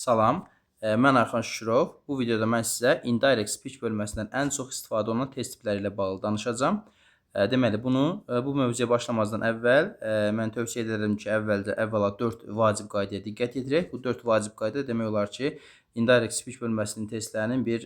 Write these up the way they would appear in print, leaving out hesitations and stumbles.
Salam, mən Arxan Şükürov. Bu videoda mən sizə indirect speech bölməsindən ən çox istifadə olunan test tipləri ilə bağlı danışacağam. Deməli, bu mövzuya başlamazdan əvvəl mən tövsiyə edirəm ki, əvvəla 4 vacib qaydaya diqqət yetirək. Bu 4 vacib qayda demək olar ki, indirect speech bölməsinin testlərinin bir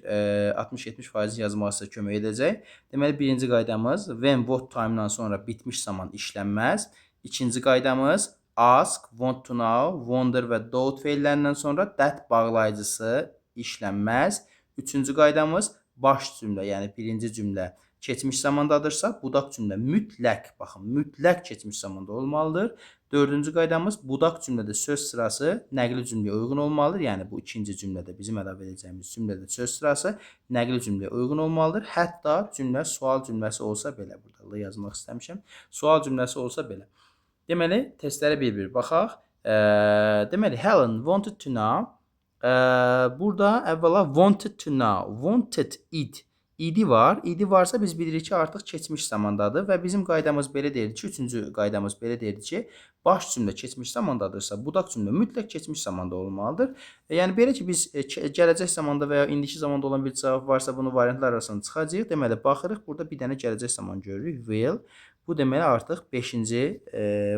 60-70% yazması sizə kömək edəcək. Deməli, birinci qaydamız when what time-dan sonra bitmiş zaman işlənməz. İkinci qaydamız ask, want to know, wonder və doubt feillərindən sonra that bağlayıcısı işlənməz. Üçüncü qaydamız baş cümlə, yəni birinci cümlə keçmiş zamandadırsa, budaq cümlə mütləq, baxın, mütləq keçmiş zamanda olmalıdır. Dördüncü qaydamız budaq cümlədə söz sırası nəqli cümləyə uyğun olmalıdır. Yəni bu ikinci cümlədə bizim əlavə edəcəyimiz cümlədə söz sırası nəqli cümləyə uyğun olmalıdır. Hətta cümlə sual cümləsi olsa belə, burada yazmaq istəmişəm. Sual cümləsi olsa belə. Deməli, testlərə bir-bir baxaq. Deməli, Helen wanted to know. Burada əvvəla wanted to know, wanted it. İdi var. İdi varsa biz bilirik ki, artıq keçmiş zamandadır və bizim qaydamız belə deyirdi ki, üçüncü qaydamız belə deyirdi ki, baş cümlə keçmiş zamandadırsa, budaq cümlə mütləq keçmiş zamanda olmalıdır. Yəni, belə ki, biz gələcək zamanda və ya indiki zamanda olan bir cavab varsa, bunu variantlar arasında çıxacaq. Deməli, baxırıq, burada bir dənə gələcək zaman görürük, will. Bu deməli artıq 5-ci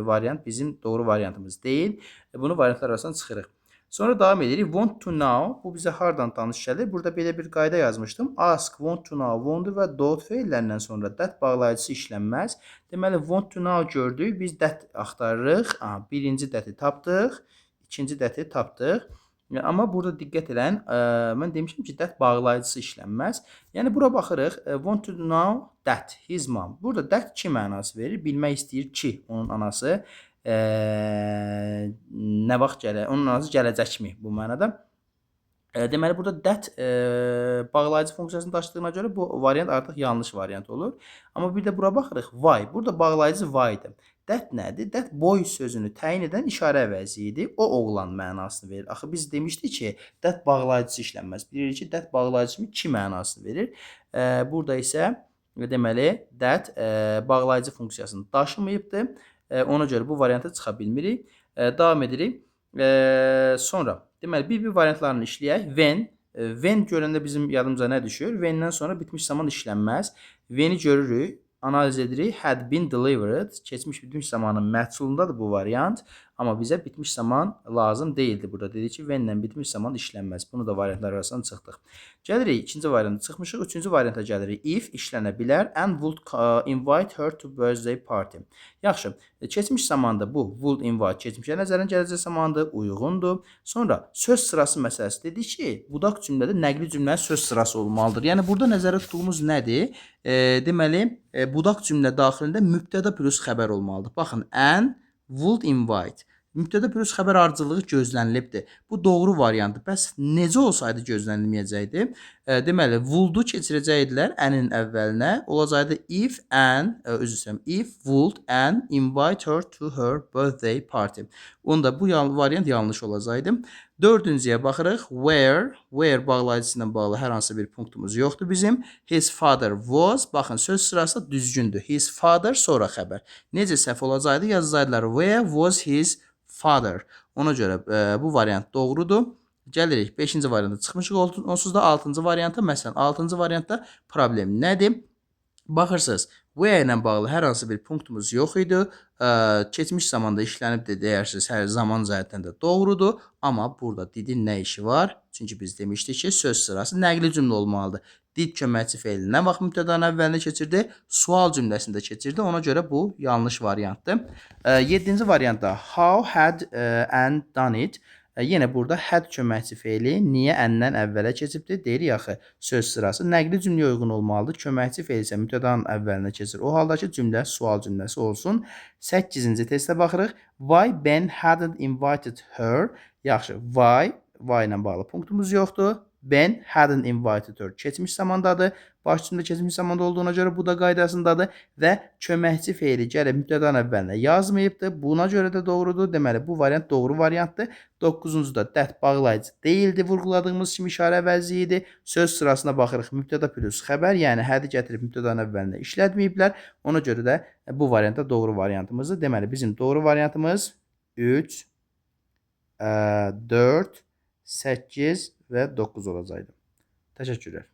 variant bizim doğru variantımız deyil. Bunu variantlar arasından çıxırıq. Sonra davam edirik. Want to know. Bu bizə hardan tanış gəlir? Burada belə bir qayda yazmışdım. Ask, want to know, wonder və doubt feillərindən sonra that bağlayıcısı işlənməz. Deməli, want to know gördük. Biz that axtarırıq. Birinci that'i tapdıq. İkinci that'i tapdıq. Amma burada diqqət edin, mən demişim ki, that bağlayıcısı işlənməz. Yəni, bura baxırıq, want to know that, his mom. Burada that ki mənası verir, bilmək istəyir ki, onun anası nə vaxt gəlir, onun anası gələcəkmi bu mənada. Deməli, burada that bağlayıcı funksiyasını daşıdığına görə bu variant artıq yanlış variant olur. Amma bir də bura baxırıq, why. Burada bağlayıcı why-dır. That nədir? That boy sözünü təyin edən işarə əvəzi idi. O oğlan mənasını verir. Axı biz demişdik ki, that bağlayıcısı işlənməz. Bilirik ki, that bağlayıcı ki mənasını verir. Burada isə deməli that bağlayıcı funksiyasını daşımayıbdır. Ona görə bu varianta çıxa bilmirik. Davam edirik. Sonra deməli bir variantlarını işləyək. When görəndə bizim yadımıza nə düşür? When-dən sonra bitmiş zaman işlənməz. When-i görürük, analiz edirik. Had been delivered. Keçmiş bitmiş zamanın məhsulundadır bu variant. Amma bizə bitmiş zaman lazım deyildi. Burada dedik ki, when-lə bitmiş zaman işlənməz. Bunu da variantlar arasından çıxdıq. Gəlirik, ikinci varianta çıxmışıq. Üçüncü varianta gəlirik. If işlənə bilər and would invite her to birthday party. Yaxşı, keçmiş zamanda bu would invite keçmişə nəzərən gələcək zamandır, uyğundur. Sonra söz sırası məsələsi dedik ki, budaq cümlədə nəqli cümlənin söz sırası olmalıdır. Yəni, burada nəzərə tutduğumuz nədir? Deməli, budaq cümlə daxilində mübtəda plus xəbər olmalıdır. Baxın, and would invite. Mübtəda plus xəbər ardıcılığı gözlənilibdir. Bu doğru variantdır. Bəs necə olsaydı gözlənilməyəcəkdi? Deməli, would-u keçirəcəkdilər and-in əvvəlinə. Olacaqdı if would and invite her to her birthday party. Onda bu variant yanlış olacaqdı. Dördüncüyə baxırıq. Where bağlayıcısı ilə bağlı hər hansı bir punktumuz yoxdur bizim. His father was. Baxın, söz sırası düzgündür. His father sonra xəbər. Necə səhv olacaqdı? Yazacaqdılar. Where was his father. Ona görə bu variant doğrudur. Gəlirik 5-ci varianta çıxmışıq. Onsuz da 6-cı varianta. Məsələn, 6-cı variantda problem nədir? Baxırsınız, where ilə bağlı hər hansı bir punktumuz yox idi. Keçmiş zamanda işlənibdir deyirsiniz, hər zaman cəhətdən də doğrudur. Amma burada didin nə işi var? Çünki biz demişdik ki, söz sırası nəqli cümlə olmalıdır. Did köməkçi feili nə vaxt mübtədanın əvvəlinə keçirdi? Sual cümləsində keçirdi. Ona görə bu yanlış variantdır. 7-ci variantda how had and done it. Yenə burada had köməkçi feili niyə and-dən əvvələ keçibdir? Deyirik axı, söz sırası nəqli cümləyə uyğun olmalıdır. Köməkçi feil isə mübtədanın əvvəlinə keçir. O halda ki, cümlə sual cümləsi olsun. 8-ci testə baxırıq. Why Ben hadn't invited her? Yaxşı, why ilə bağlı punktumuz yoxdur. Ben hadn't invited her. Keçmiş zamandadır. Baş cümlə keçmiş zamanda olduğuna görə bu da qaydasındadır. Və köməkçi feili gəlib mübtədanın əvvəlinə yazmayıbdır. Buna görə də doğrudur. Deməli, bu variant doğru variantdır. 9-cu da that bağlayıcı deyildi. Vurguladığımız kimi işarə əvəzi idi. Söz sırasına baxırıq. Mübtəda plus xəbər, yəni hədi gətirib mübtədanın əvvəlinə işlətməyiblər. Ona görə də bu variantda doğru variantımızdır. Deməli, bizim doğru variantımız 3, 4, 8 və 9 olacaqdı. Təşəkkürlər.